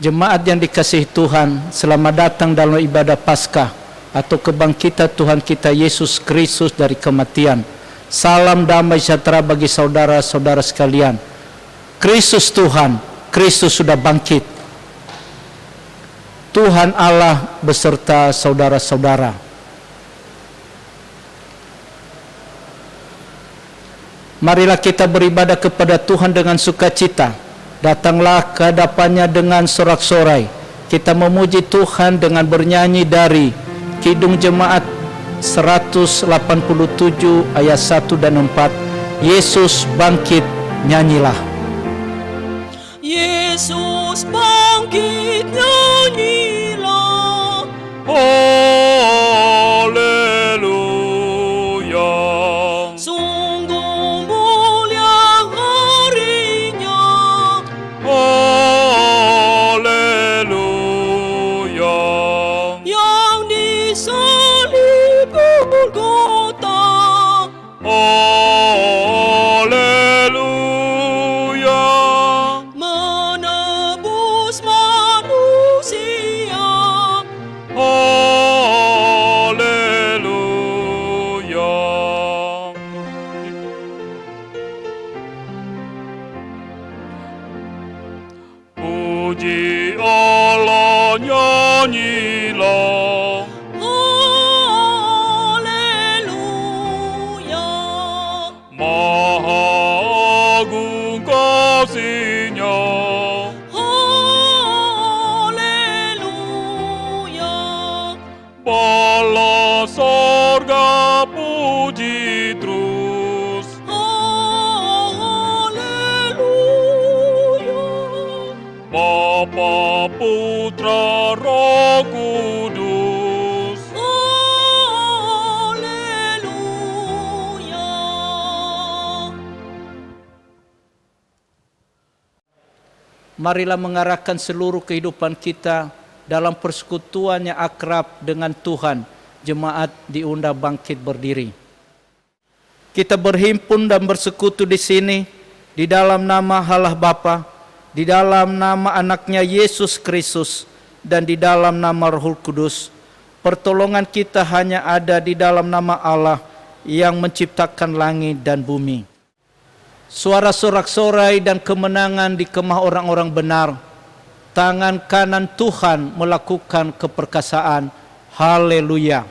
Jemaat yang dikasihi Tuhan, selamat datang dalam ibadah Paskah atau kebangkitan Tuhan kita Yesus Kristus dari kematian. Salam damai sejahtera bagi saudara-saudara sekalian. Kristus Tuhan, Kristus sudah bangkit. Tuhan Allah beserta saudara-saudara. Marilah kita beribadah kepada Tuhan dengan sukacita. Datanglah ke hadapannya dengan sorak-sorai. Kita memuji Tuhan dengan bernyanyi dari Kidung Jemaat 187 ayat 1 dan 4. Yesus bangkit, nyanyilah. Yesus bangkit, nyanyilah. Haleluya. Sungguh mulia harinya. Haleluya. Yang disalib Golgota. Haleluya. Menebus manusia. Haleluya. Puji Allah, nyanyilah. Haleluya. Maha agung kasih-Nya. Haleluya. Bala sorga puji terus. Haleluya. Bapa, Putra, Roh Kudus. Haleluya. Marilah mengarahkan seluruh kehidupan kita dalam persekutuan yang akrab dengan Tuhan. Jemaat diundang bangkit berdiri. Kita berhimpun dan bersekutu di sini di dalam nama Allah Bapa, di dalam nama anaknya Yesus Kristus, dan di dalam nama Roh Kudus. Pertolongan kita hanya ada di dalam nama Allah yang menciptakan langit dan bumi. Suara sorak-sorai dan kemenangan di kemah orang-orang benar. Tangan kanan Tuhan melakukan keperkasaan. Haleluya.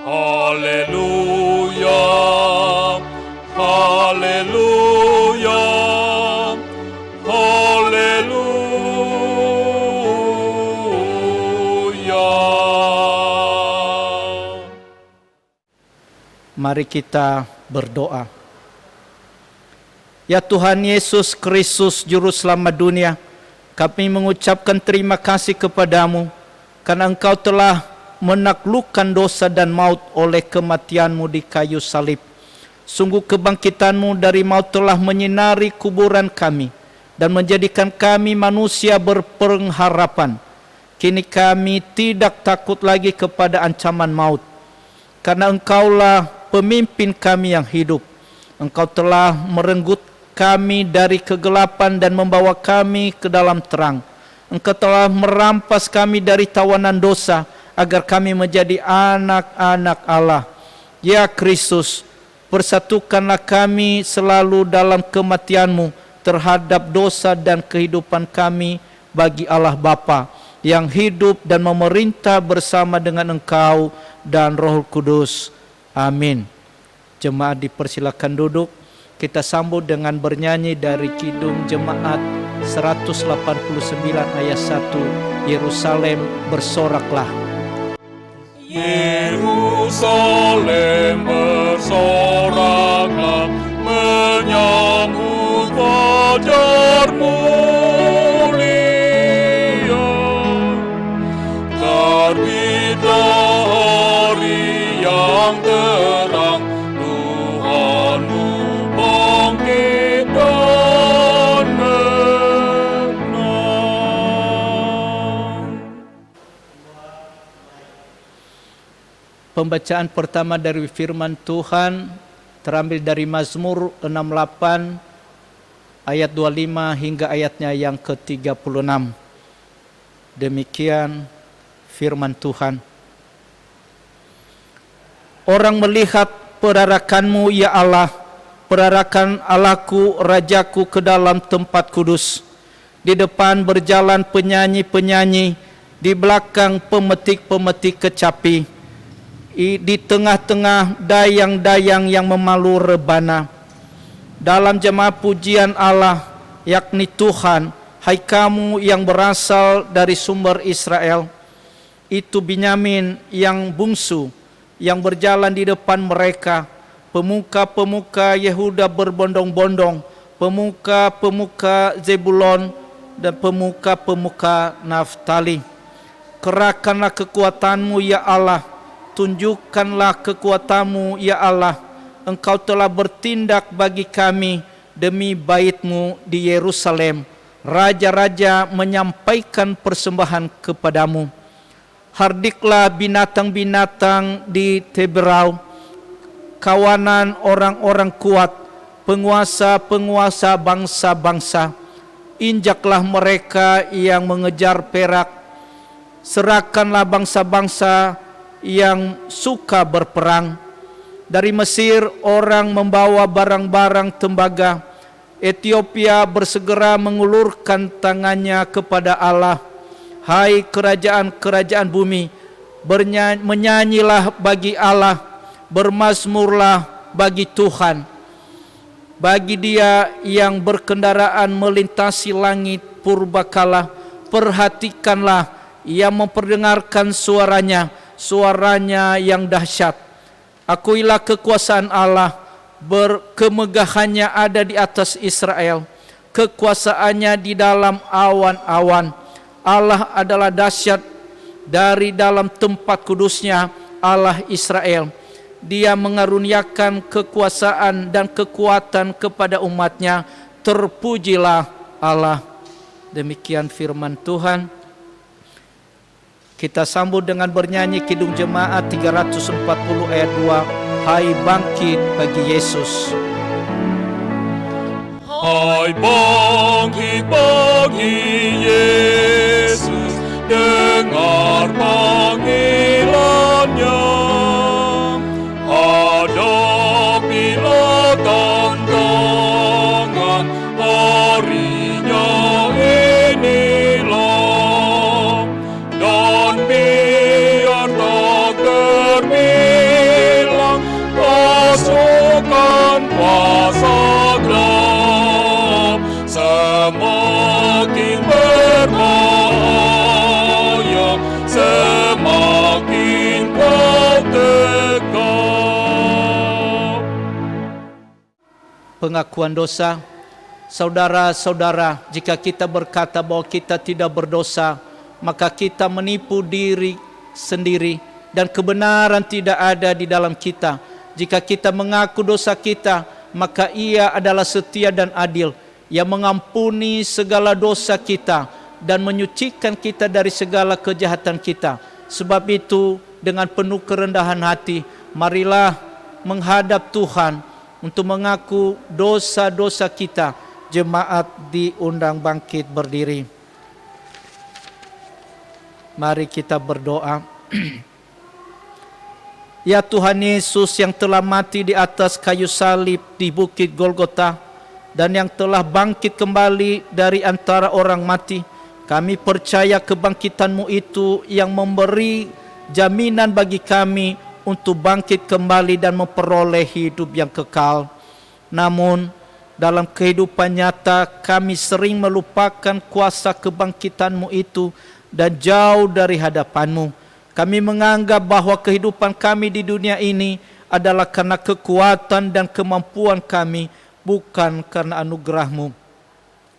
Haleluya. Haleluya. Haleluya. Mari kita berdoa. Ya Tuhan Yesus Kristus, Juru Selamat dunia, kami mengucapkan terima kasih kepadamu karena Engkau telah menaklukkan dosa dan maut oleh kematian-Mu di kayu salib. Sungguh kebangkitan-Mu dari maut telah menyinari kuburan kami dan menjadikan kami manusia berpengharapan. Kini kami tidak takut lagi kepada ancaman maut, karena Engkaulah pemimpin kami yang hidup. Engkau telah merenggut kami dari kegelapan dan membawa kami ke dalam terang. Engkau telah merampas kami dari tawanan dosa agar kami menjadi anak-anak Allah. Ya Kristus, persatukanlah kami selalu dalam kematian-Mu terhadap dosa dan kehidupan kami bagi Allah Bapa yang hidup dan memerintah bersama dengan Engkau dan Roh Kudus. Amin. Jemaat dipersilakan duduk. Kita sambut dengan bernyanyi dari Kidung Jemaat 189 ayat 1. Yerusalem bersoraklah. Yerusalem bersoraklah, menyambut fajar mulia. Terbitlah hari yang terang, Tuhanmu bangkit dan menang. Pembacaan pertama dari firman Tuhan terambil dari Mazmur 68 ayat 25 hingga ayatnya yang ke-36. Demikian firman Tuhan. Orang melihat perarakan-Mu ya Allah, perarakan Allahku, Rajaku ke dalam tempat kudus. Di depan berjalan penyanyi-penyanyi, di belakang pemetik-pemetik kecapi, di tengah-tengah dayang-dayang yang memalu rebana. Dalam jemaat pujian Allah, yakni Tuhan, hai kamu yang berasal dari sumber Israel. Itu Binyamin yang bungsu, yang berjalan di depan mereka. Pemuka-pemuka Yehuda berbondong-bondong, pemuka-pemuka Zebulon dan pemuka-pemuka Naftali. Kerahkanlah kekuatan-Mu ya Allah, tunjukkanlah kekuatan-Mu ya Allah. Engkau telah bertindak bagi kami demi bait-Mu di Yerusalem. Raja-raja menyampaikan persembahan kepadamu. Hardiklah binatang-binatang di Teberau, kawanan orang-orang kuat, penguasa-penguasa bangsa-bangsa. Injaklah mereka yang mengejar perak. Serahkanlah bangsa-bangsa yang suka berperang. Dari Mesir orang membawa barang-barang tembaga. Ethiopia bersegera mengulurkan tangannya kepada Allah. Hai kerajaan-kerajaan bumi, menyanyilah bagi Allah, bermazmurlah bagi Tuhan. Bagi Dia yang berkendaraan melintasi langit purbakala, perhatikanlah, Ia memperdengarkan suaranya, suaranya yang dahsyat. Akuilah kekuasaan Allah, kemegahannya ada di atas Israel, kekuasaannya di dalam awan-awan. Allah adalah dahsyat dari dalam tempat kudusnya, Allah Israel. Dia mengaruniakan kekuasaan dan kekuatan kepada umatnya. Terpujilah Allah. Demikian firman Tuhan. Kita sambut dengan bernyanyi Kidung Jemaat 340 ayat 2. Hai bangkit bagi Yesus. Hai bangkit bagi Yesus, dengar panggilannya. Hadapilah tantangan, harinya inilah. Dan biar tak terbilang pasukan kuasa gelap, semakin berbahaya, semakin kau tegak. Pengakuan dosa. Saudara-saudara, jika kita berkata bahwa kita tidak berdosa, maka kita menipu diri sendiri dan kebenaran tidak ada di dalam kita. Jika kita mengaku dosa kita, maka Ia adalah setia dan adil, yang mengampuni segala dosa kita dan menyucikan kita dari segala kejahatan kita. Sebab itu, dengan penuh kerendahan hati, marilah menghadap Tuhan untuk mengaku dosa-dosa kita. Jemaat diundang bangkit berdiri. Mari kita berdoa. Ya Tuhan Yesus yang telah mati di atas kayu salib di Bukit Golgota dan yang telah bangkit kembali dari antara orang mati, kami percaya kebangkitan-Mu itu yang memberi jaminan bagi kami untuk bangkit kembali dan memperoleh hidup yang kekal. Namun dalam kehidupan nyata kami sering melupakan kuasa kebangkitan-Mu itu dan jauh dari hadapan-Mu. Kami menganggap bahwa kehidupan kami di dunia ini adalah karena kekuatan dan kemampuan kami, bukan karena anugerah-Mu.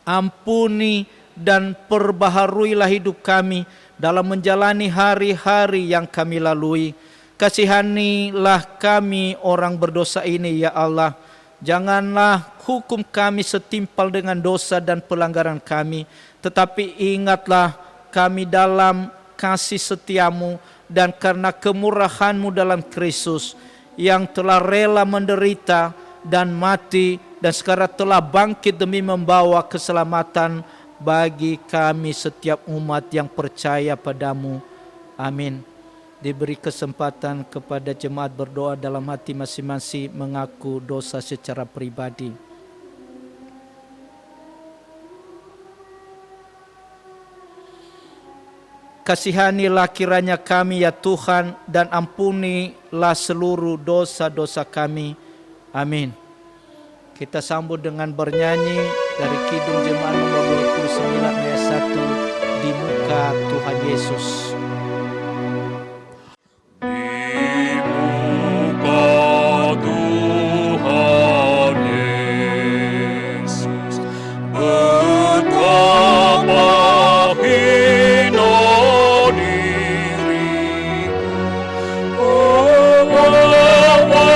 Ampuni dan perbaharuilah hidup kami dalam menjalani hari-hari yang kami lalui. Kasihanilah kami orang berdosa ini ya Allah. Janganlah hukum kami setimpal dengan dosa dan pelanggaran kami, tetapi ingatlah kami dalam kasih setia-Mu dan karena kemurahan-Mu dalam Kristus yang telah rela menderita dan mati dan sekarang telah bangkit demi membawa keselamatan bagi kami setiap umat yang percaya padamu. Amin. Diberi kesempatan kepada jemaat berdoa dalam hati masing-masing mengaku dosa secara pribadi. Kasihanilah kiranya kami ya Tuhan, dan ampunilah seluruh dosa-dosa kami. Amin. Kita sambut dengan bernyanyi dari Kidung Jemaat nomor 29 ayat 1, Di Muka Tuhan Yesus. Di muka Tuhan Yesus, betapa hina diriku, membawa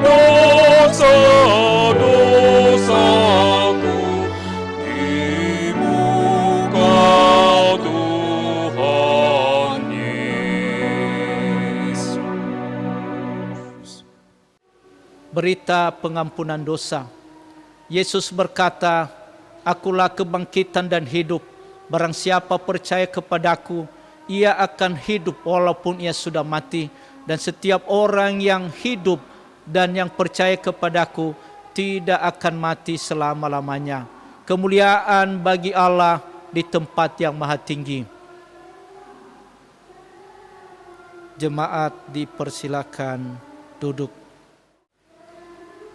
dosa-dosaku di muka Tuhan Yesus. Berita pengampunan dosa. Yesus berkata, Akulah kebangkitan dan hidup. Barang siapa percaya kepadaku, ia akan hidup walaupun ia sudah mati. Dan setiap orang yang hidup dan yang percaya kepadaku tidak akan mati selama-lamanya. Kemuliaan bagi Allah di tempat yang maha tinggi. Jemaat dipersilakan duduk.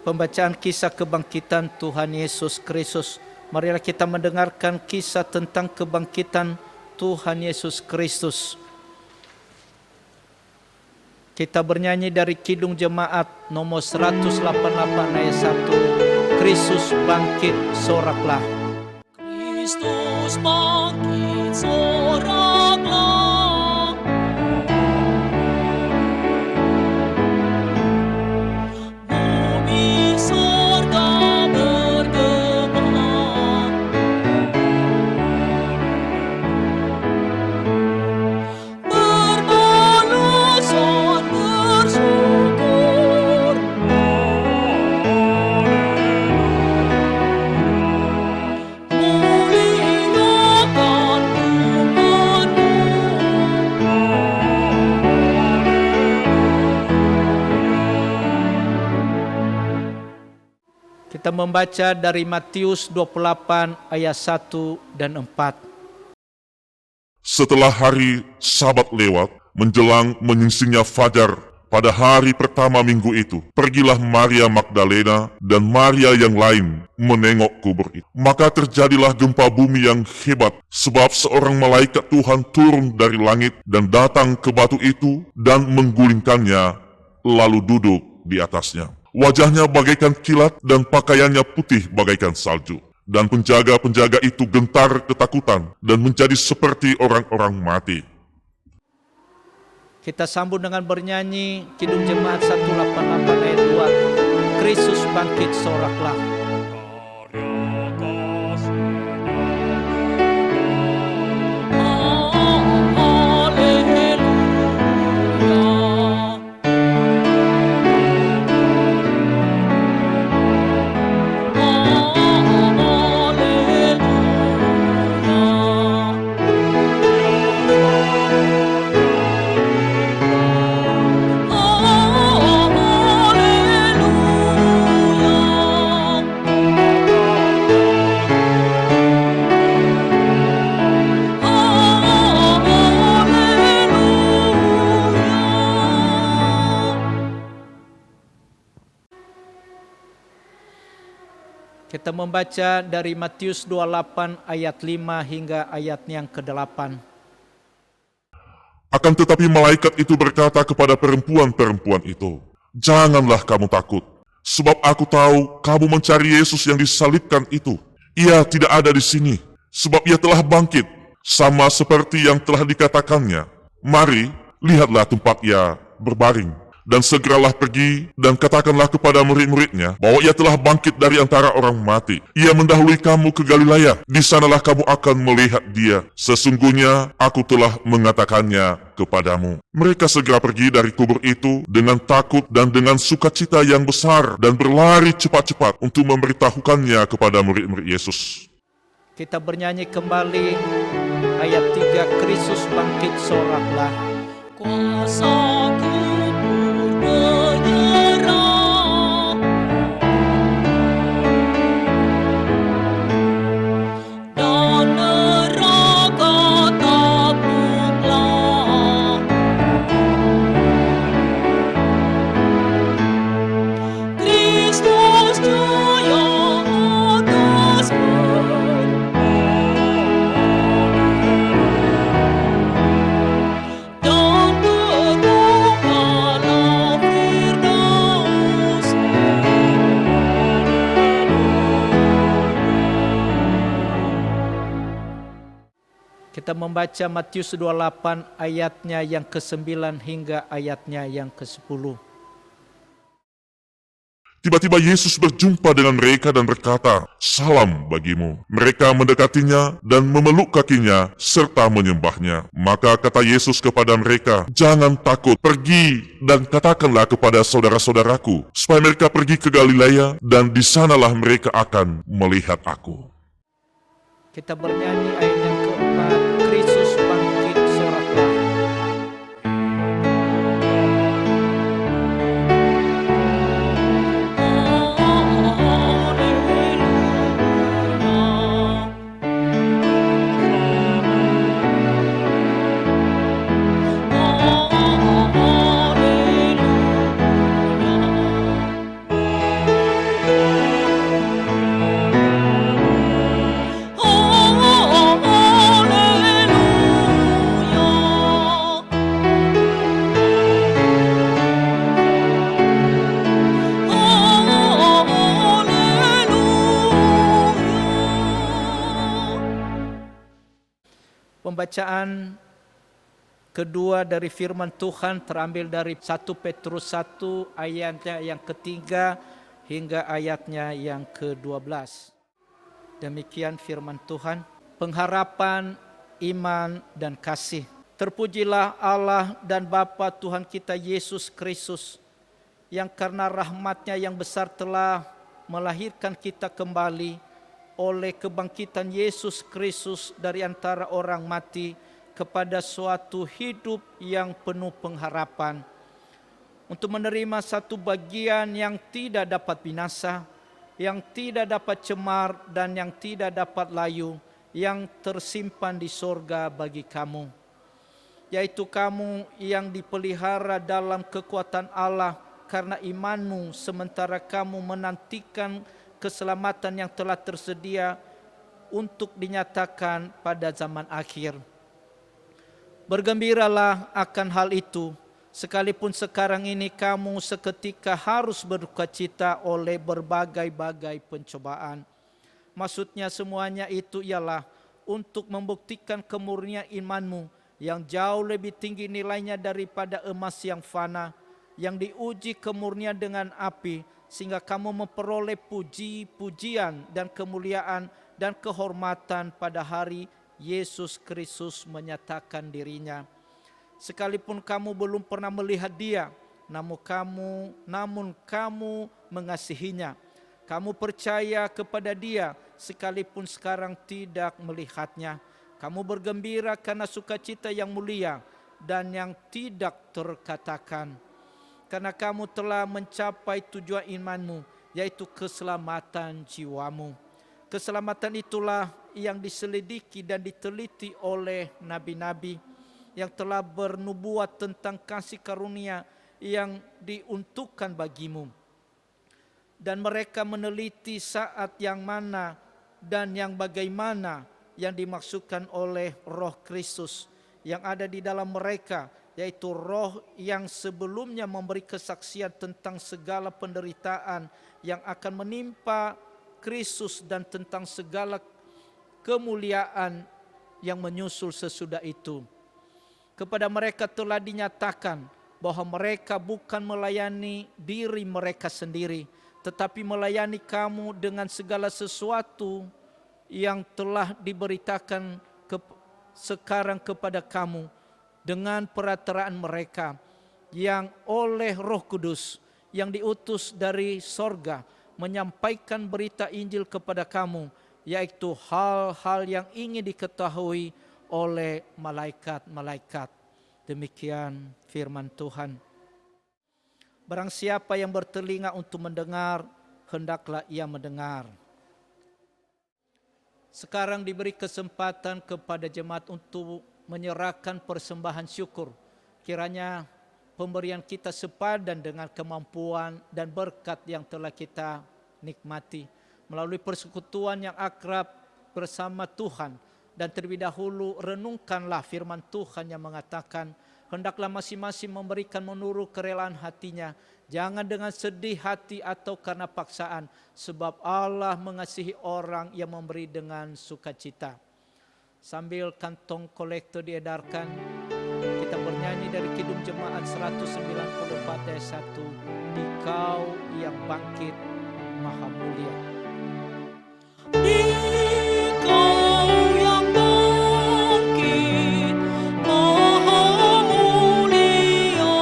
Pembacaan kisah kebangkitan Tuhan Yesus Kristus. Marilah kita mendengarkan kisah tentang kebangkitan Tuhan Yesus Kristus. Kita bernyanyi dari Kidung Jemaat nomor 188 ayat 1. Kristus bangkit, soraklah. Kristus bangkit, soraklah. Bumi surga bergema, berbalasan bersyukur. Muliakan Tuhanmu. Kita membaca dari Matius 28 ayat 1 dan 4. Setelah hari Sabat lewat, menjelang menyingsingnya fajar pada hari pertama minggu itu, pergilah Maria Magdalena dan Maria yang lain menengok kubur itu. Maka terjadilah gempa bumi yang hebat, sebab seorang malaikat Tuhan turun dari langit dan datang ke batu itu dan menggulingkannya, lalu duduk di atasnya. Wajahnya bagaikan kilat dan pakaiannya putih bagaikan salju. Dan penjaga-penjaga itu gentar ketakutan dan menjadi seperti orang-orang mati. Kita sambung dengan bernyanyi Kidung Jemaat 188 ayat 2. Kristus bangkit, soraklah. Karya kasih-Nya Kita membaca dari Matius 28 ayat 5 hingga ayat yang ke-8. Akan tetapi malaikat itu berkata kepada perempuan-perempuan itu, "Janganlah kamu takut, sebab aku tahu kamu mencari Yesus yang disalibkan itu. Ia tidak ada di sini, sebab ia telah bangkit, sama seperti yang telah dikatakannya. Mari, lihatlah tempat ia berbaring. Dan segeralah pergi dan katakanlah kepada murid-muridnya bahwa ia telah bangkit dari antara orang mati. Ia mendahului kamu ke Galilea. Di sanalah kamu akan melihat dia. Sesungguhnya aku telah mengatakannya kepadamu. Mereka segera pergi dari kubur itu dengan takut dan dengan sukacita yang besar dan berlari cepat-cepat untuk memberitahukannya kepada murid-murid Yesus. Kita bernyanyi kembali ayat 3, Kristus bangkit soraklah. Kuasa kubur menyerah, dan neraka takluklah. Kristus jaya atas dan berdoalah Firdaus. Kita membaca Matius 28 ayatnya yang ke-9 hingga ayatnya yang ke-10. Tiba-tiba Yesus berjumpa dengan mereka dan berkata, "Salam bagimu." Mereka mendekatinya dan memeluk kakinya serta menyembahnya. Maka kata Yesus kepada mereka, "Jangan takut, pergi dan katakanlah kepada saudara-saudaraku supaya mereka pergi ke Galilea dan di sanalah mereka akan melihat aku." Kita bernyanyi ayat yang keempat, Kristus bangkit soraklah. Pembacaan kedua dari firman Tuhan terambil dari 1 Petrus 1 ayatnya yang ketiga hingga ayatnya yang ke-12. Demikian firman Tuhan. Pengharapan, iman, dan kasih. Terpujilah Allah dan Bapa Tuhan kita Yesus Kristus, yang karena rahmat-Nya yang besar telah melahirkan kita kembali oleh kebangkitan Yesus Kristus dari antara orang mati kepada suatu hidup yang penuh pengharapan, untuk menerima satu bagian yang tidak dapat binasa, yang tidak dapat cemar, dan yang tidak dapat layu, yang tersimpan di sorga bagi kamu, yaitu kamu yang dipelihara dalam kekuatan Allah karena imanmu, sementara kamu menantikan keselamatan yang telah tersedia untuk dinyatakan pada zaman akhir. Bergembiralah akan hal itu, sekalipun sekarang ini kamu seketika harus berdukacita oleh berbagai-bagai pencobaan. Maksudnya semuanya itu ialah untuk membuktikan kemurnian imanmu yang jauh lebih tinggi nilainya daripada emas yang fana, yang diuji kemurnian dengan api, sehingga kamu memperoleh puji-pujian dan kemuliaan dan kehormatan pada hari Yesus Kristus menyatakan dirinya. Sekalipun kamu belum pernah melihat Dia, namun kamu mengasihinya. Kamu percaya kepada Dia sekalipun sekarang tidak melihatnya. Kamu bergembira karena sukacita yang mulia dan yang tidak terkatakan, karena kamu telah mencapai tujuan imanmu, yaitu keselamatan jiwamu. Keselamatan itulah yang diselidiki dan diteliti oleh nabi-nabi yang telah bernubuat tentang kasih karunia yang diuntukkan bagimu. Dan mereka meneliti saat yang mana dan yang bagaimana yang dimaksudkan oleh Roh Kristus yang ada di dalam mereka, yaitu roh yang sebelumnya memberi kesaksian tentang segala penderitaan yang akan menimpa Kristus dan tentang segala kemuliaan yang menyusul sesudah itu. Kepada mereka telah dinyatakan bahwa mereka bukan melayani diri mereka sendiri, tetapi melayani kamu dengan segala sesuatu yang telah diberitakan sekarang kepada kamu, dengan perateraan mereka yang oleh Roh Kudus yang diutus dari sorga menyampaikan berita Injil kepada kamu, yaitu hal-hal yang ingin diketahui oleh malaikat-malaikat. Demikian firman Tuhan. Barang siapa yang bertelinga untuk mendengar, hendaklah ia mendengar. Sekarang diberi kesempatan kepada jemaat untuk menyerahkan persembahan syukur. Kiranya pemberian kita sepadan dengan kemampuan dan berkat yang telah kita nikmati melalui persekutuan yang akrab bersama Tuhan. Dan terlebih dahulu renungkanlah firman Tuhan yang mengatakan, hendaklah masing-masing memberikan menurut kerelaan hatinya, jangan dengan sedih hati atau karena paksaan, sebab Allah mengasihi orang yang memberi dengan sukacita. Sambil kantong kolektor diedarkan, kita bernyanyi dari Kidung Jemaat 194 ayat 1, Dikau yang bangkit maha mulia. Dikau yang bangkit maha mulia,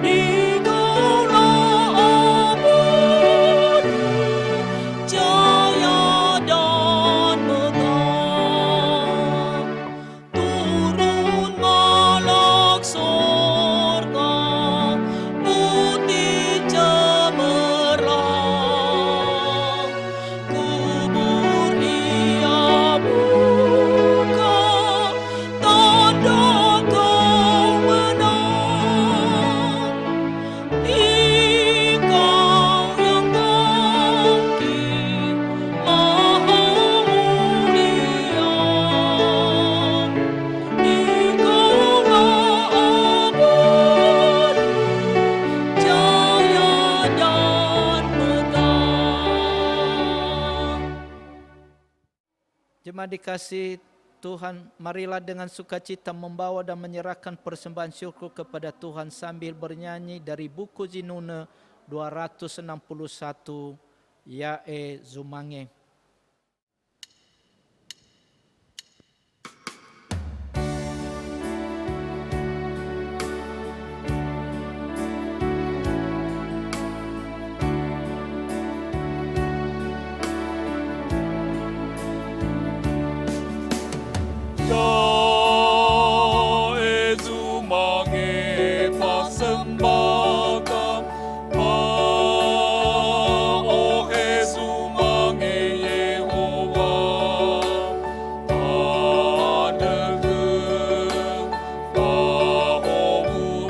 Dikaulah abadi, jaya dan megah. Turun malak sorga, putih cemerlang. Kubur ia buka, tanda kau menang. Dikau yang bangkit maha mulia, Dikaulah abadi, jaya dan megah. Jemaat dikasih Tuhan, marilah dengan sukacita membawa dan menyerahkan persembahan syukur kepada Tuhan sambil bernyanyi dari buku Zinune 261, Yae Zumange. Yae Zumange pasembahkan, Maohe Zumange Yehova, Adegeng Bahomu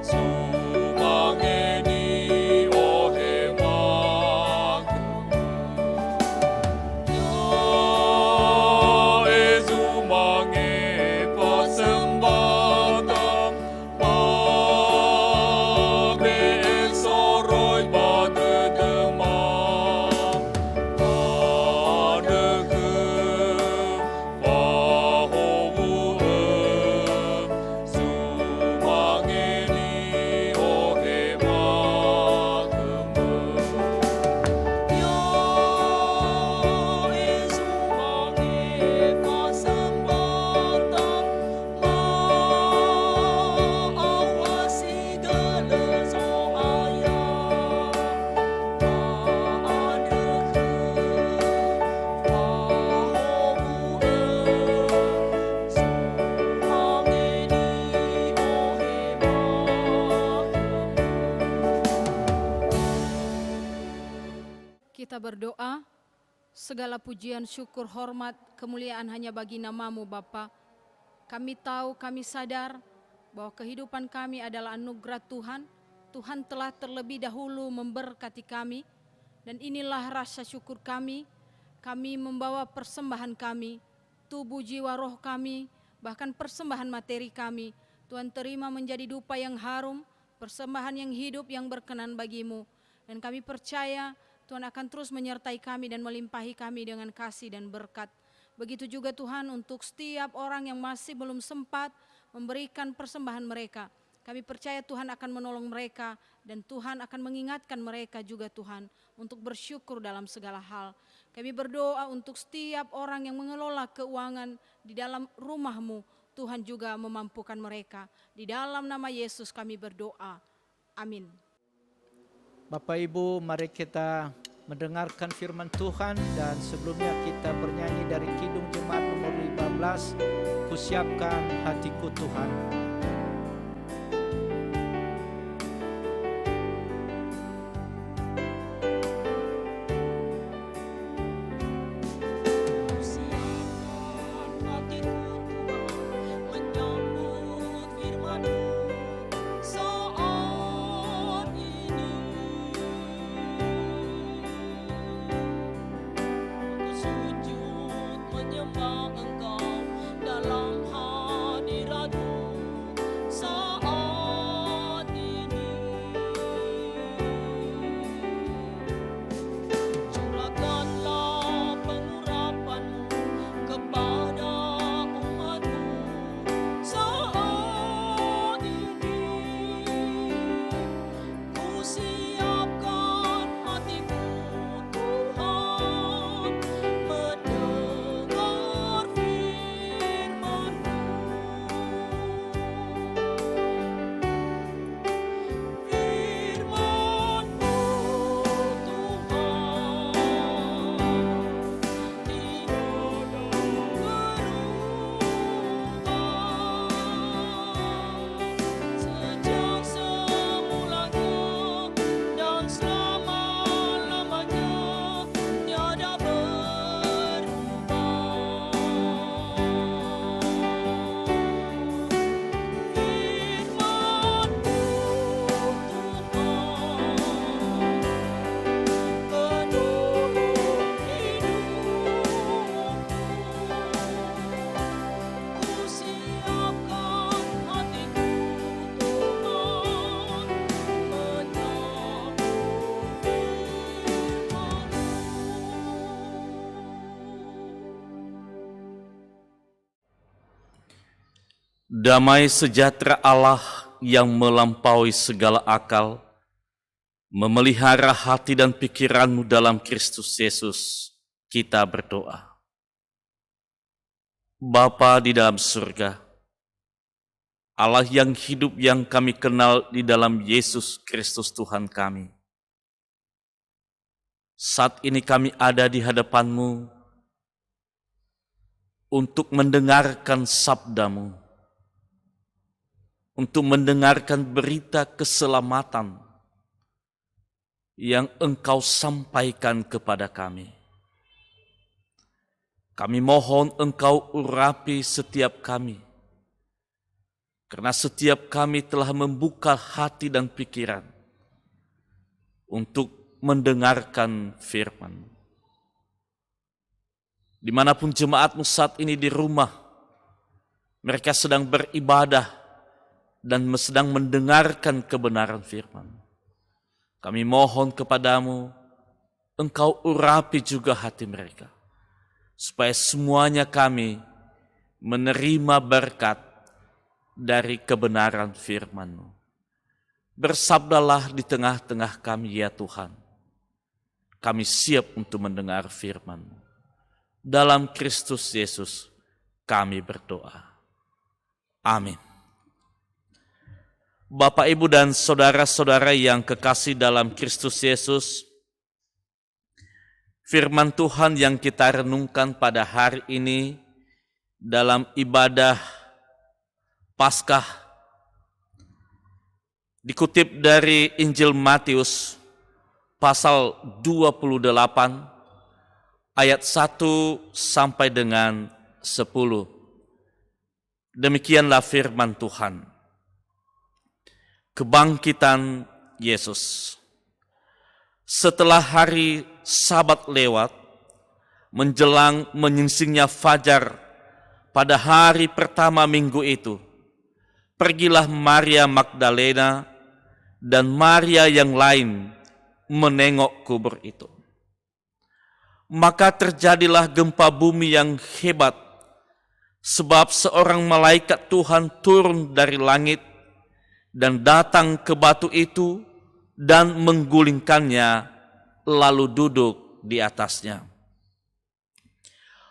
Zumange di Ohe Mageng. Yae Zumange pasembahkan, Magbe soroi badedemang, Adegeng Bahomu Zumange di Ohe Mageng. Yae Zumange pasembahkan, maawasi segala soaya, Maadegeng Bahomu Zumange di Ohe Mageng. Kita berdoa, segala pujian, syukur, hormat, kemuliaan hanya bagi namamu Bapa. Kami tahu, kami sadar bahwa kehidupan kami adalah anugerah Tuhan. Tuhan telah terlebih dahulu memberkati kami. Dan inilah rasa syukur kami. Kami membawa persembahan kami, tubuh, jiwa, roh kami, bahkan persembahan materi kami. Tuhan terima menjadi dupa yang harum, persembahan yang hidup yang berkenan bagimu. Dan kami percaya Tuhan akan terus menyertai kami dan melimpahi kami dengan kasih dan berkat. Begitu juga Tuhan untuk setiap orang yang masih belum sempat memberikan persembahan mereka. Kami percaya Tuhan akan menolong mereka dan Tuhan akan mengingatkan mereka juga Tuhan untuk bersyukur dalam segala hal. Kami berdoa untuk setiap orang yang mengelola keuangan di dalam rumah-Mu. Tuhan juga memampukan mereka. Di dalam nama Yesus kami berdoa. Amin. Bapak Ibu, mari kita mendengarkan firman Tuhan, dan sebelumnya kita bernyanyi dari Kidung Jemaat nomor 15, Kusiapkan Hatiku Tuhan. Siapkan hatiku Tuhan menyambut firman-Mu saat ini. Ku sujud menyembah Engkau dalam hadirat-Mu saat ini. Curahkanlah pengurapan-Mu kepada umat-Mu saat ini. Ku siapkan hatiku Tuhan mendengar firman-Mu. Firman-Mu Tuhan sejak semulanya dan selama-lamanya tiada berubah. Firman-Mu Tuhan penuh hidupku. Ku siapkan hatiku Tuhan menyambut firman-Mu. Damai sejahtera Allah yang melampaui segala akal, memelihara hati dan pikiranmu dalam Kristus Yesus, kita berdoa. Bapa di dalam surga, Allah yang hidup yang kami kenal di dalam Yesus Kristus Tuhan kami. Saat ini kami ada di hadapan-Mu untuk mendengarkan sabda-Mu, untuk mendengarkan berita keselamatan yang Engkau sampaikan kepada kami. Kami mohon Engkau urapi setiap kami, karena setiap kami telah membuka hati dan pikiran untuk mendengarkan firman. Dimanapun jemaat-Mu saat ini di rumah, mereka sedang beribadah dan sedang mendengarkan kebenaran firman. Kami mohon kepadamu, Engkau urapi juga hati mereka, supaya semuanya kami menerima berkat dari kebenaran firman-Mu. Bersabdalah di tengah-tengah kami ya Tuhan. Kami siap untuk mendengar firman-Mu. Dalam Kristus Yesus kami berdoa. Amin. Bapak, Ibu, dan saudara-saudara yang kekasih dalam Kristus Yesus, firman Tuhan yang kita renungkan pada hari ini dalam ibadah Paskah dikutip dari Injil Matius pasal 28 ayat 1 sampai dengan 10. Demikianlah firman Tuhan. Kebangkitan Yesus. Setelah hari Sabat lewat, menjelang menyingsingnya fajar pada hari pertama minggu itu, pergilah Maria Magdalena dan Maria yang lain menengok kubur itu. Maka terjadilah gempa bumi yang hebat Sebab seorang malaikat Tuhan turun dari langit dan datang ke batu itu dan menggulingkannya, lalu duduk di atasnya.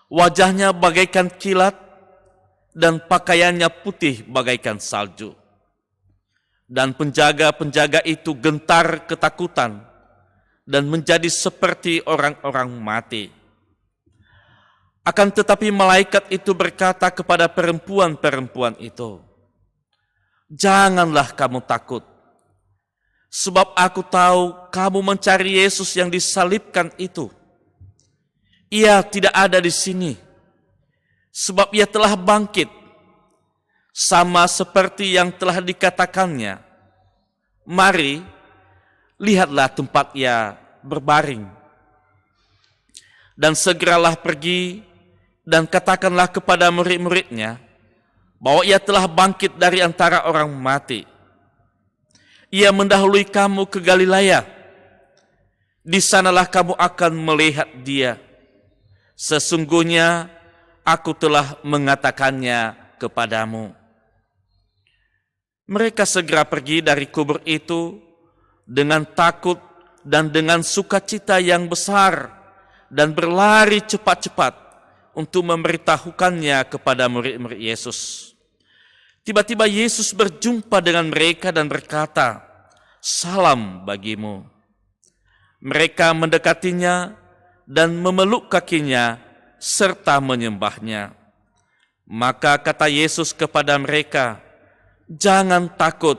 Wajahnya bagaikan kilat dan pakaiannya putih bagaikan salju. Dan penjaga-penjaga itu gentar ketakutan dan menjadi seperti orang-orang mati. Akan tetapi malaikat itu berkata kepada perempuan-perempuan itu, "Janganlah kamu takut, sebab aku tahu kamu mencari Yesus yang disalibkan itu. Ia tidak ada di sini, sebab ia telah bangkit, sama seperti yang telah dikatakannya. Mari, lihatlah tempat ia berbaring. Dan segeralah pergi dan katakanlah kepada murid-muridnya bahwa ia telah bangkit dari antara orang mati. Ia mendahului kamu ke Galilea. Di sanalah kamu akan melihat dia. Sesungguhnya aku telah mengatakannya kepadamu." Mereka segera pergi dari kubur itu dengan takut dan dengan sukacita yang besar dan berlari cepat-cepat untuk memberitahukannya kepada murid-murid Yesus. Tiba-tiba Yesus berjumpa dengan mereka dan berkata, "Salam bagimu." Mereka mendekatinya dan memeluk kakinya serta menyembahnya. Maka kata Yesus kepada mereka, "Jangan takut.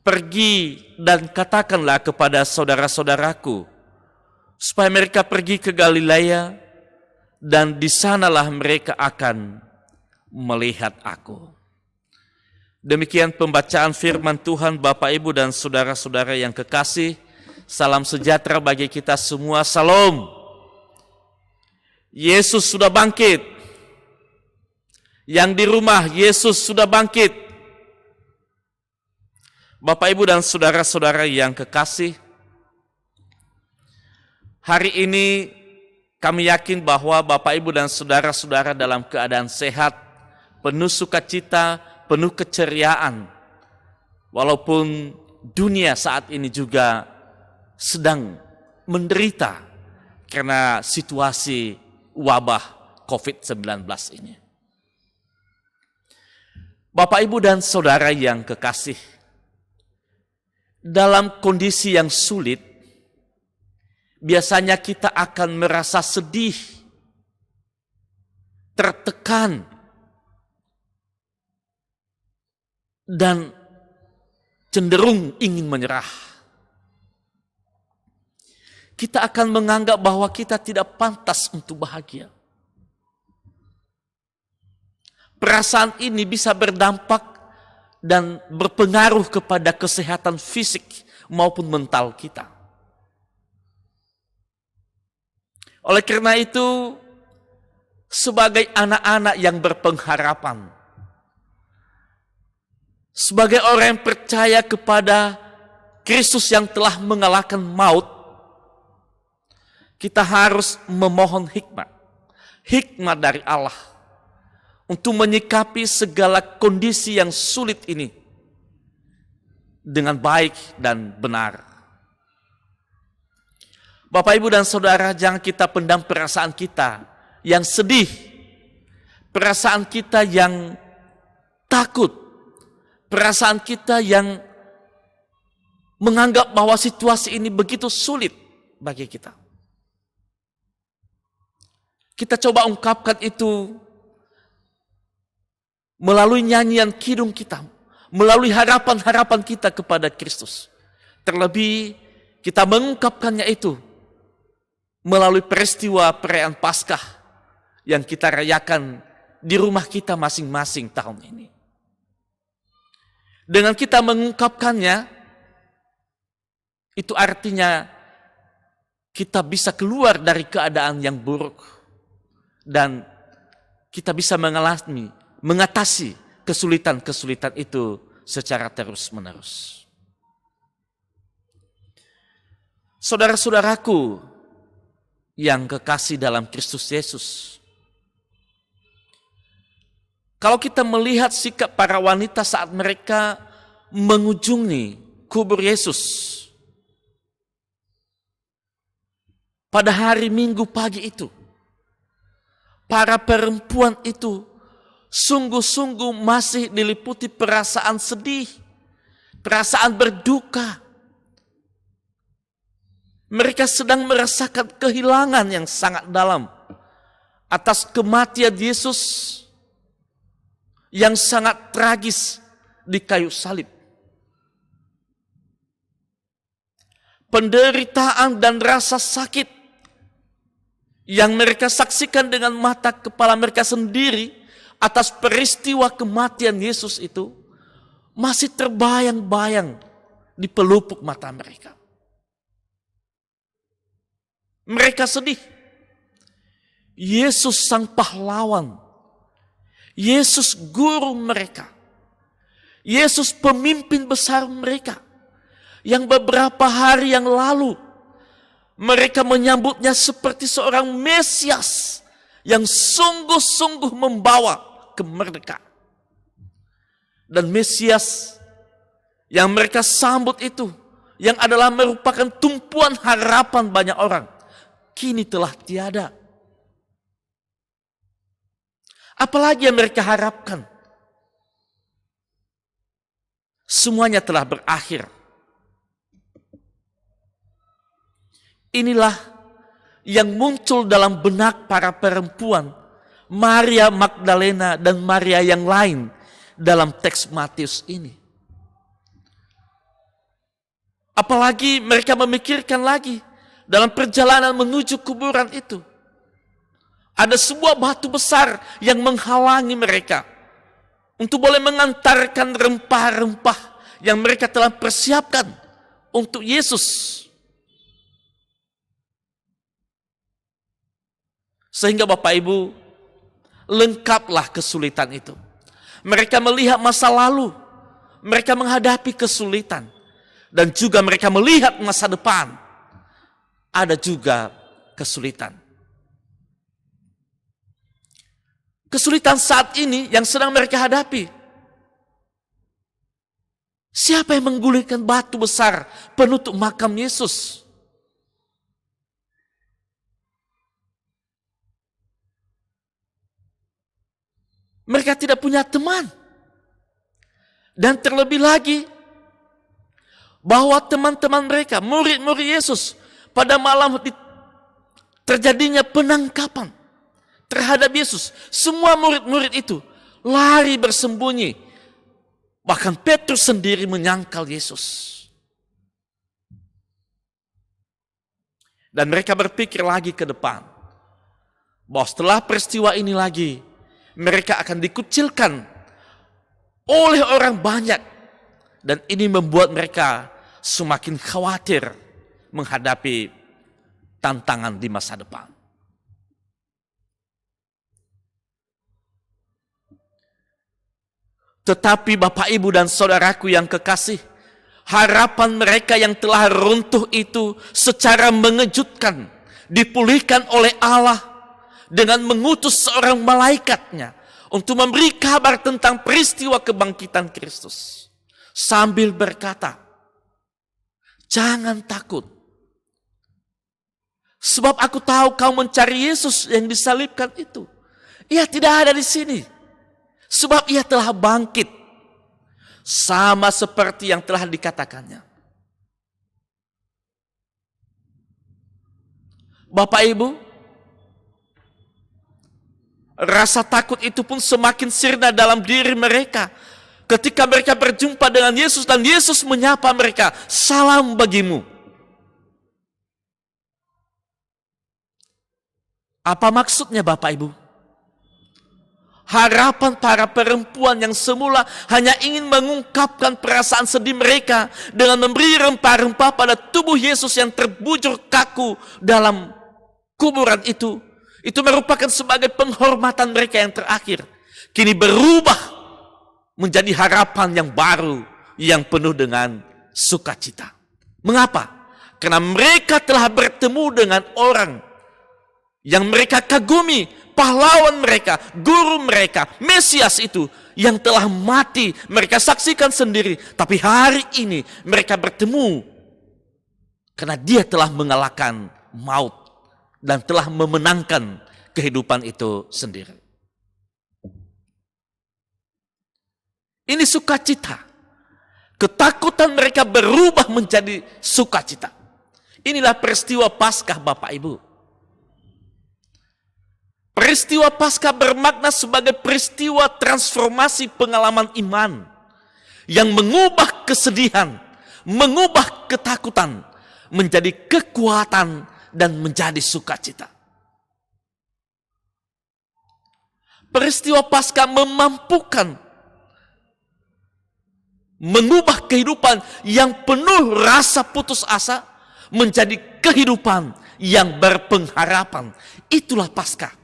Pergi dan katakanlah kepada saudara-saudaraku supaya mereka pergi ke Galilea, dan di sanalah mereka akan melihat aku." Demikian pembacaan firman Tuhan. Bapak, Ibu, dan saudara-saudara yang kekasih, salam sejahtera bagi kita semua. Salam. Yesus sudah bangkit. Yang di rumah, Yesus sudah bangkit. Bapak, Ibu, dan saudara-saudara yang kekasih, hari ini kami yakin bahwa Bapak, Ibu, dan saudara-saudara dalam keadaan sehat, penuh sukacita, penuh keceriaan. Walaupun dunia saat ini juga sedang menderita karena situasi wabah COVID-19 ini. Bapak, Ibu, dan saudara yang kekasih, dalam kondisi yang sulit, biasanya kita akan merasa sedih, tertekan, dan cenderung ingin menyerah. Kita akan menganggap bahwa kita tidak pantas untuk bahagia. Perasaan ini bisa berdampak dan berpengaruh kepada kesehatan fisik maupun mental kita. Oleh karena itu, sebagai anak-anak yang berpengharapan, sebagai orang yang percaya kepada Kristus yang telah mengalahkan maut, kita harus memohon hikmat dari Allah untuk menyikapi segala kondisi yang sulit ini dengan baik dan benar. Bapak, Ibu, dan saudara, jangan kita pendam perasaan kita yang sedih, perasaan kita yang takut, perasaan kita yang menganggap bahwa situasi ini begitu sulit bagi kita. Kita coba ungkapkan itu melalui nyanyian kidung kita, melalui harapan-harapan kita kepada Kristus. Terlebih kita mengungkapkannya itu melalui peristiwa perayaan Paskah yang kita rayakan di rumah kita masing-masing tahun ini. Dengan kita mengungkapkannya, itu artinya kita bisa keluar dari keadaan yang buruk dan kita bisa mengatasi kesulitan-kesulitan itu secara terus-menerus. Saudara-saudaraku yang kekasih dalam Kristus Yesus, Kalau kita melihat sikap para wanita saat mereka mengunjungi kubur Yesus pada hari Minggu pagi itu, para perempuan itu sungguh-sungguh masih diliputi perasaan sedih, perasaan berduka. Mereka sedang merasakan kehilangan yang sangat dalam atas kematian Yesus yang sangat tragis di kayu salib. Penderitaan dan rasa sakit yang mereka saksikan dengan mata kepala mereka sendiri atas peristiwa kematian Yesus itu masih terbayang-bayang di pelupuk mata mereka. Mereka sedih. Yesus sang pahlawan, Yesus guru mereka, Yesus pemimpin besar mereka, yang beberapa hari yang lalu mereka menyambutnya seperti seorang Mesias yang sungguh-sungguh membawa kemerdekaan. Dan Mesias yang mereka sambut itu, yang adalah merupakan tumpuan harapan banyak orang, kini telah tiada. Apalagi yang mereka harapkan? Semuanya telah berakhir. Inilah yang muncul dalam benak para perempuan, Maria Magdalena dan Maria yang lain dalam teks Matius ini. Apalagi mereka memikirkan lagi dalam perjalanan menuju kuburan itu. Ada sebuah batu besar yang menghalangi mereka untuk boleh mengantarkan rempah-rempah yang mereka telah persiapkan untuk Yesus. Sehingga Bapak Ibu, lengkaplah kesulitan itu. Mereka melihat masa lalu, mereka menghadapi kesulitan, dan juga mereka melihat masa depan. Ada juga kesulitan. Kesulitan saat ini yang sedang mereka hadapi. Siapa yang menggulingkan batu besar penutup makam Yesus? Mereka tidak punya teman. Dan terlebih lagi, bahwa teman-teman mereka, murid-murid Yesus, pada malam terjadinya penangkapan terhadap Yesus. Semua murid-murid itu lari bersembunyi. Bahkan Petrus sendiri menyangkal Yesus. Dan mereka berpikir lagi ke depan, bahwa setelah peristiwa ini lagi, mereka akan dikucilkan oleh orang banyak. Dan ini membuat mereka semakin khawatir menghadapi tantangan di masa depan. Tetapi Bapak Ibu dan Saudaraku yang kekasih, harapan mereka yang telah runtuh itu secara mengejutkan dipulihkan oleh Allah dengan mengutus seorang malaikatnya untuk memberi kabar tentang peristiwa kebangkitan Kristus. Sambil berkata, jangan takut. Sebab aku tahu kau mencari Yesus yang disalibkan itu. Ia tidak ada di sini. Sebab ia telah bangkit. Sama seperti yang telah dikatakannya. Bapak Ibu, rasa takut itu pun semakin sirna dalam diri mereka. Ketika mereka berjumpa dengan Yesus dan Yesus menyapa mereka, salam bagimu. Apa maksudnya Bapak Ibu? Harapan para perempuan yang semula hanya ingin mengungkapkan perasaan sedih mereka dengan memberi rempah-rempah pada tubuh Yesus yang terbujur kaku dalam kuburan itu merupakan sebagai penghormatan mereka yang terakhir. Kini berubah menjadi harapan yang baru yang penuh dengan sukacita. Mengapa? Karena mereka telah bertemu dengan orang yang mereka kagumi pahlawan mereka, guru mereka, Mesias itu yang telah mati, mereka saksikan sendiri. Tapi hari ini mereka bertemu karena dia telah mengalahkan maut dan telah memenangkan kehidupan itu sendiri. Ini sukacita. Ketakutan mereka berubah menjadi sukacita. Inilah peristiwa Paskah, Bapak Ibu. Peristiwa Paskah bermakna sebagai peristiwa transformasi pengalaman iman yang mengubah kesedihan, mengubah ketakutan menjadi kekuatan dan menjadi sukacita. Peristiwa Paskah memampukan mengubah kehidupan yang penuh rasa putus asa menjadi kehidupan yang berpengharapan. Itulah Paskah.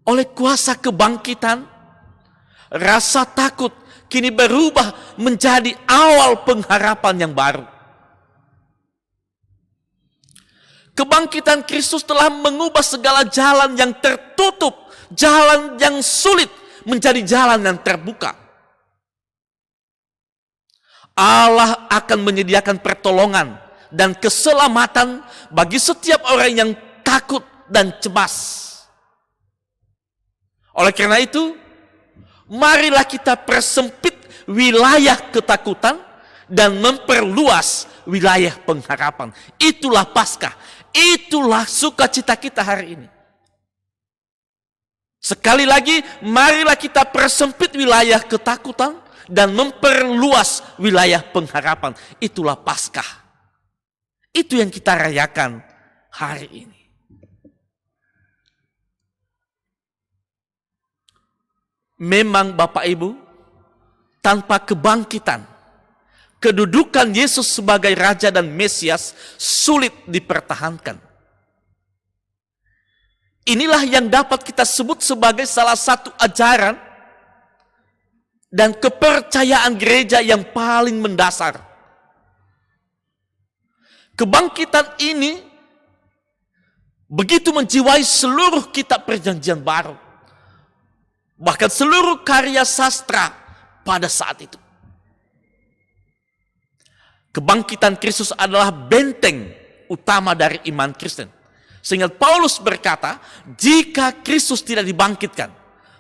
Oleh kuasa kebangkitan, rasa takut kini berubah menjadi awal pengharapan yang baru. Kebangkitan Kristus telah mengubah segala jalan yang tertutup, jalan yang sulit menjadi jalan yang terbuka. Allah akan menyediakan pertolongan dan keselamatan bagi setiap orang yang takut dan cemas. Oleh karena itu, marilah kita persempit wilayah ketakutan dan memperluas wilayah pengharapan. Itulah Paskah, itulah sukacita kita hari ini. Sekali lagi, marilah kita persempit wilayah ketakutan dan memperluas wilayah pengharapan. Itulah Paskah. Itu yang kita rayakan hari ini. Memang Bapak Ibu, tanpa kebangkitan, kedudukan Yesus sebagai Raja dan Mesias sulit dipertahankan. Inilah yang dapat kita sebut sebagai salah satu ajaran dan kepercayaan gereja yang paling mendasar. Kebangkitan ini begitu menjiwai seluruh kitab Perjanjian Baru. Bahkan seluruh karya sastra pada saat itu. Kebangkitan Kristus adalah benteng utama dari iman Kristen. Sehingga Paulus berkata, jika Kristus tidak dibangkitkan,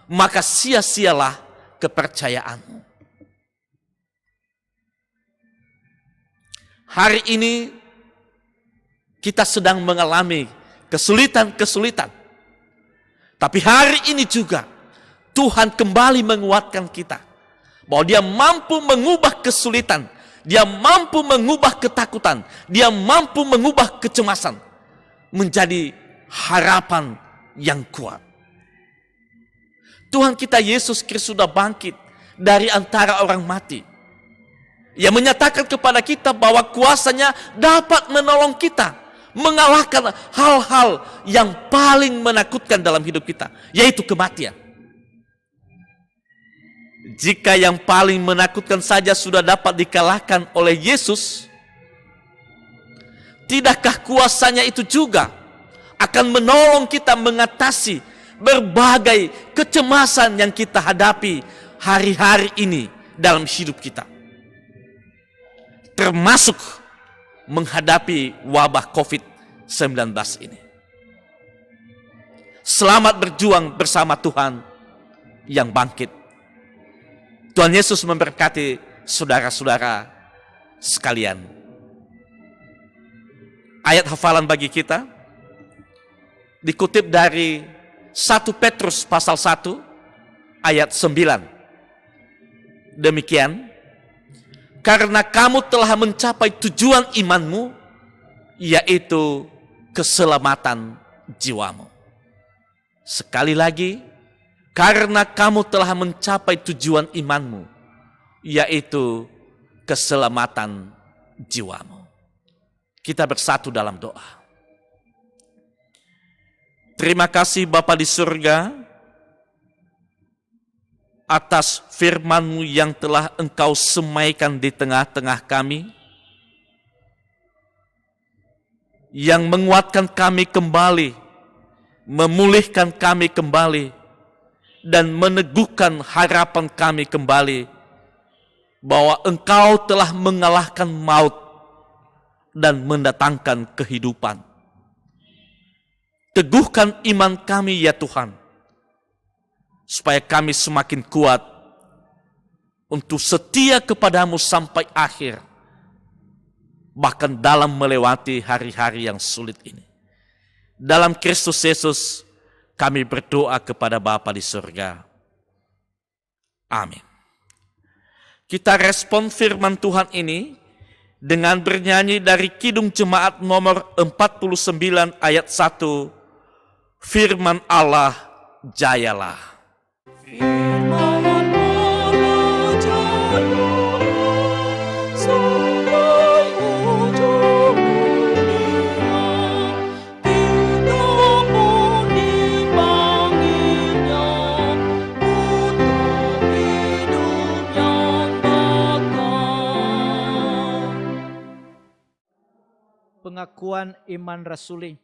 maka sia-sialah kepercayaanmu. Hari ini kita sedang mengalami kesulitan-kesulitan. Tapi hari ini juga Tuhan kembali menguatkan kita. Bahwa dia mampu mengubah kesulitan. Dia mampu mengubah ketakutan. Dia mampu mengubah kecemasan. Menjadi harapan yang kuat. Tuhan kita Yesus Kristus sudah bangkit dari antara orang mati. Ia menyatakan kepada kita bahwa kuasanya dapat menolong kita. Mengalahkan hal-hal yang paling menakutkan dalam hidup kita. Yaitu kematian. Jika yang paling menakutkan saja sudah dapat dikalahkan oleh Yesus, tidakkah kuasanya itu juga akan menolong kita mengatasi berbagai kecemasan yang kita hadapi hari-hari ini dalam hidup kita. Termasuk menghadapi wabah COVID-19 ini. Selamat berjuang bersama Tuhan yang bangkit. Tuhan Yesus memberkati saudara-saudara sekalian. Ayat hafalan bagi kita dikutip dari 1 Petrus pasal 1 ayat 9. Demikian, karena kamu telah mencapai tujuan imanmu, yaitu keselamatan jiwamu. Sekali lagi, karena kamu telah mencapai tujuan imanmu, yaitu keselamatan jiwamu. Kita bersatu dalam doa. Terima kasih Bapa di surga atas firman-Mu yang telah Engkau semaikan di tengah-tengah kami. yang menguatkan kami kembali, memulihkan kami kembali, dan meneguhkan harapan kami kembali bahwa Engkau telah mengalahkan maut dan mendatangkan kehidupan. Teguhkan iman kami ya Tuhan, supaya kami semakin kuat untuk setia kepadamu sampai akhir, bahkan dalam melewati hari-hari yang sulit ini. Dalam Kristus Yesus kami berdoa kepada Bapa di surga. Amin. Kita respon firman Tuhan ini dengan bernyanyi dari Kidung Jemaat nomor 49 ayat 1. Firman Allah, jayalah. Firman Allah jayalah sampai ujung dunia. Kita menimbanginya untuk hidup yang bakal. Pengakuan iman rasuli.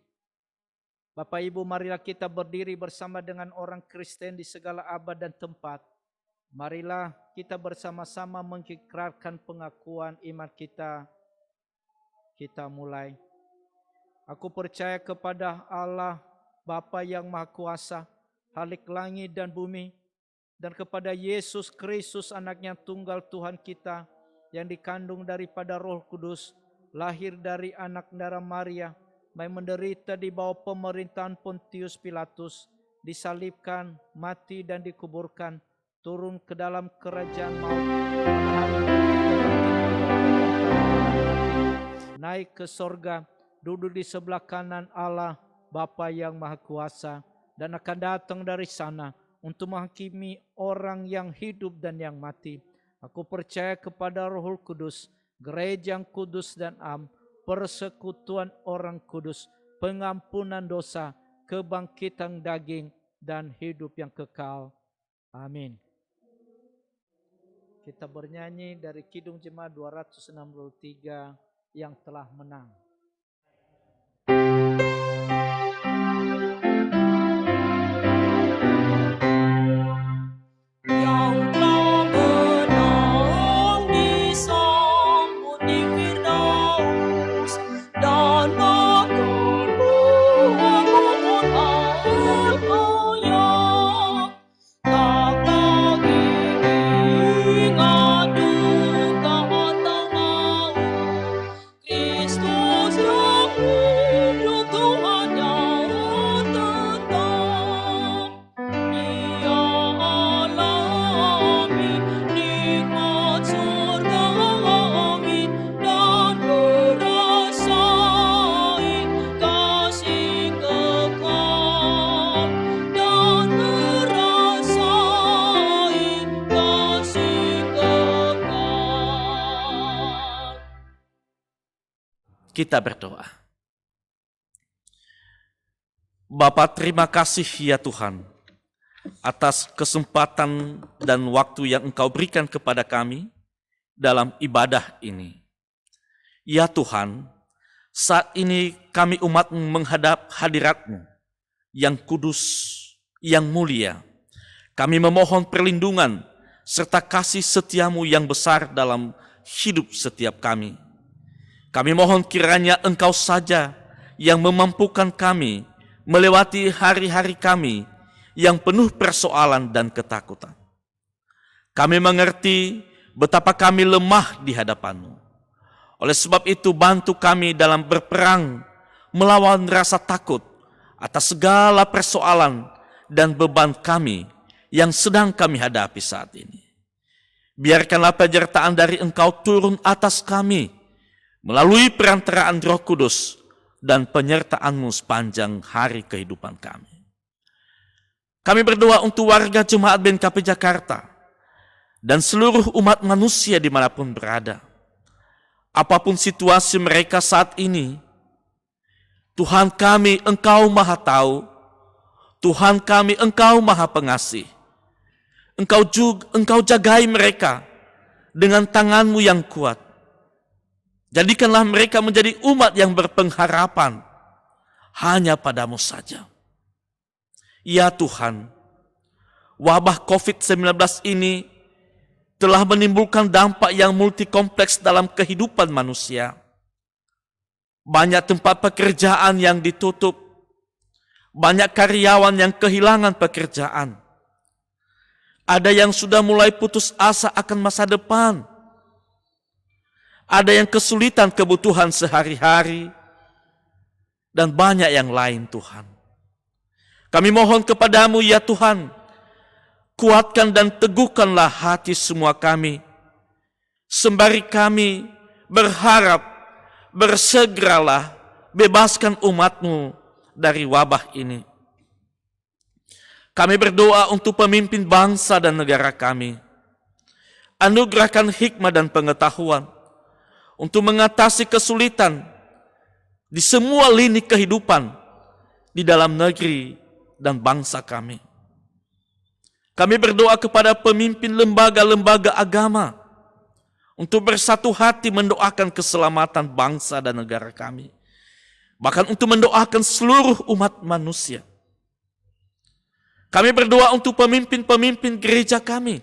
Bapak Ibu, marilah kita berdiri bersama dengan orang Kristen di segala abad dan tempat. Marilah kita bersama-sama mengikrarkan pengakuan iman kita. Kita mulai. Aku percaya kepada Allah, Bapa yang Maha Kuasa, Khalik langit dan bumi, dan kepada Yesus Kristus, Anaknya tunggal Tuhan kita, yang dikandung daripada Roh Kudus, lahir dari anak darah Maria, menderita di bawah pemerintahan Pontius Pilatus, disalibkan, mati dan dikuburkan, turun ke dalam kerajaan maut, naik ke sorga, duduk di sebelah kanan Allah Bapa yang Maha Kuasa, dan akan datang dari sana untuk menghakimi orang yang hidup dan yang mati. Aku percaya kepada Roh Kudus, gereja yang kudus dan am, persekutuan orang kudus, pengampunan dosa, kebangkitan daging, dan hidup yang kekal. Amin. Kita bernyanyi dari Kidung Jemaat 263, yang telah menang. Yang telah menang disambut di Firdaus, dan makan buah-buah al-ayat. Tak lagi ingat duka atau maut. Kristus yang hidup, Tuhan yang tetap. Ia alami nikmat surga amin, dan merasai kasih kekal, dan merasai kasih kekal. Kita berdoa. Bapa, terima kasih ya Tuhan atas kesempatan dan waktu yang Engkau berikan kepada kami dalam ibadah ini. Ya Tuhan, saat ini kami umat menghadap hadirat-Mu yang kudus, yang mulia. Kami memohon perlindungan serta kasih setia-Mu yang besar dalam hidup setiap kami. Kami mohon kiranya Engkau saja yang memampukan kami melewati hari-hari kami yang penuh persoalan dan ketakutan. Kami mengerti betapa kami lemah di hadapan-Mu. Oleh sebab itu, bantu kami dalam berperang melawan rasa takut atas segala persoalan dan beban kami yang sedang kami hadapi saat ini. Biarkanlah penyertaan dari Engkau turun atas kami melalui perantaraan Roh Kudus dan penyertaan-Mu sepanjang hari kehidupan kami. Kami berdoa untuk warga Jemaat BNKP Jakarta dan seluruh umat manusia dimanapun berada. Apapun situasi mereka saat ini, Tuhan kami, Engkau Maha Tahu. Tuhan kami, Engkau Maha Pengasih. Engkau jagai mereka dengan tangan-Mu yang kuat. Jadikanlah mereka menjadi umat yang berpengharapan hanya padamu saja. Ya Tuhan, wabah COVID-19 ini telah menimbulkan dampak yang multikompleks dalam kehidupan manusia. Banyak tempat pekerjaan yang ditutup, banyak karyawan yang kehilangan pekerjaan. Ada yang sudah mulai putus asa akan masa depan. Ada yang kesulitan kebutuhan sehari-hari, dan banyak yang lain Tuhan. Kami mohon kepadamu ya Tuhan, kuatkan dan teguhkanlah hati semua kami, sembari kami berharap bersegeralah bebaskan umat-Mu dari wabah ini. Kami berdoa untuk pemimpin bangsa dan negara kami. Anugerahkan hikmah dan pengetahuan untuk mengatasi kesulitan di semua lini kehidupan di dalam negeri dan bangsa kami. Kami berdoa kepada pemimpin lembaga-lembaga agama untuk bersatu hati mendoakan keselamatan bangsa dan negara kami. Bahkan untuk mendoakan seluruh umat manusia. Kami berdoa untuk pemimpin-pemimpin gereja kami,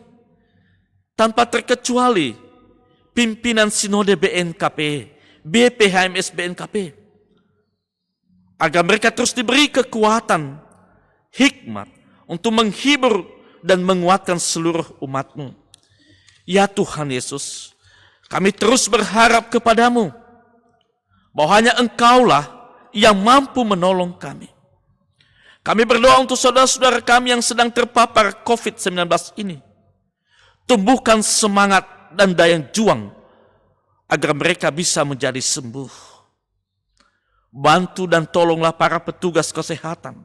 tanpa terkecuali pimpinan Sinode BNKP, BPHMS BNKP, agar mereka terus diberi kekuatan, hikmat untuk menghibur dan menguatkan seluruh umat-Mu. Ya Tuhan Yesus, kami terus berharap kepadamu bahwa hanya Engkaulah yang mampu menolong kami. Kami berdoa untuk saudara-saudara kami yang sedang terpapar COVID-19 ini. Tumbuhkan semangat dan daya juang agar mereka bisa menjadi sembuh. Bantu dan tolonglah para petugas kesehatan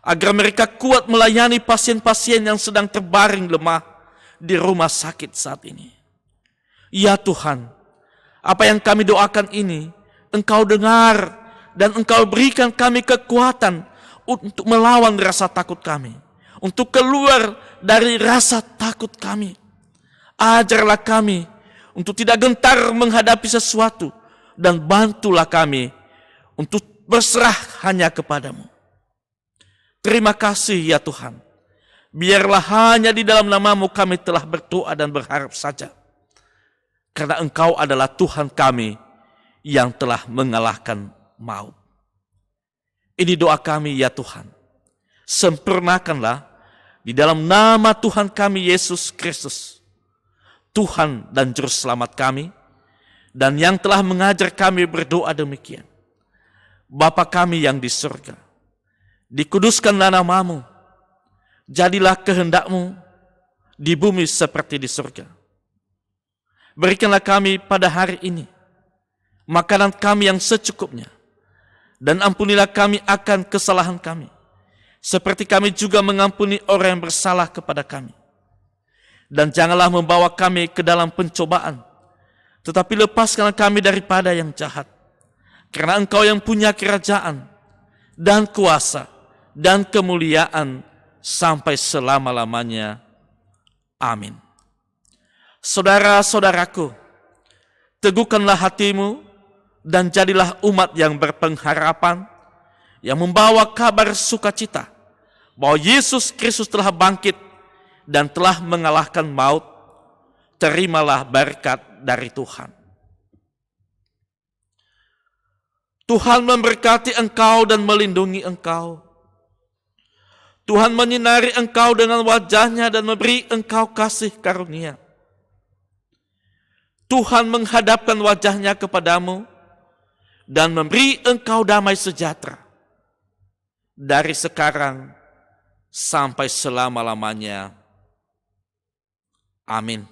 agar mereka kuat melayani pasien-pasien yang sedang terbaring lemah di rumah sakit saat ini. Ya Tuhan, apa yang kami doakan ini Engkau dengar dan Engkau berikan kami kekuatan untuk melawan rasa takut kami, untuk keluar dari rasa takut kami. Ajarlah kami untuk tidak gentar menghadapi sesuatu dan bantulah kami untuk berserah hanya kepadamu. Terima kasih ya Tuhan. Biarlah hanya di dalam nama-Mu kami telah berdoa dan berharap saja. Karena Engkau adalah Tuhan kami yang telah mengalahkan maut. Ini doa kami ya Tuhan. Sempurnakanlah di dalam nama Tuhan kami Yesus Kristus, Tuhan dan Juru Selamat kami, dan yang telah mengajar kami berdoa demikian. Bapa kami yang di surga, dikuduskanlah nama-Mu, jadilah kehendak-Mu di bumi seperti di surga. Berikanlah kami pada hari ini makanan kami yang secukupnya, dan ampunilah kami akan kesalahan kami, seperti kami juga mengampuni orang yang bersalah kepada kami. Dan janganlah membawa kami ke dalam pencobaan, tetapi lepaskanlah kami daripada yang jahat. Karena Engkau yang punya kerajaan, dan kuasa, dan kemuliaan, sampai selama-lamanya. Amin. Saudara-saudaraku, teguhkanlah hatimu, dan jadilah umat yang berpengharapan, yang membawa kabar sukacita bahwa Yesus Kristus telah bangkit dan telah mengalahkan maut. Terimalah berkat dari Tuhan. Tuhan memberkati engkau dan melindungi engkau. Tuhan menyinari engkau dengan wajah-Nya dan memberi engkau kasih karunia. Tuhan menghadapkan wajah-Nya kepadamu dan memberi engkau damai sejahtera dari sekarang sampai selama-lamanya. Amin.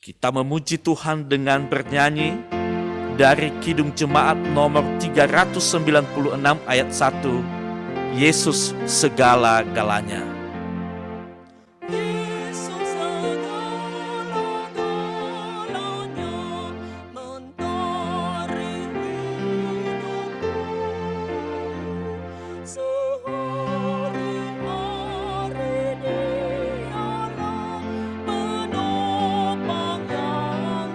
Kita memuji Tuhan dengan bernyanyi dari Kidung Jemaat nomor 396 ayat 1, Yesus segala-galanya. Yesus segala-galanya mentari hidupku, sehari-hari Dialah penopang yang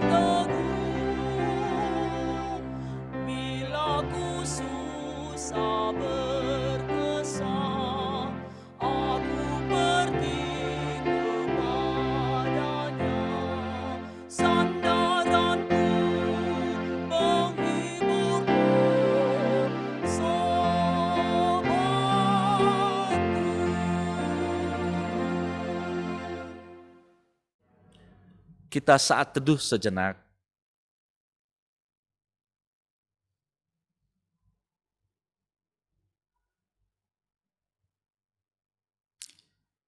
Kita saat teduh sejenak.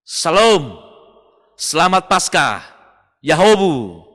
Salam, selamat Paskah, Yahobu.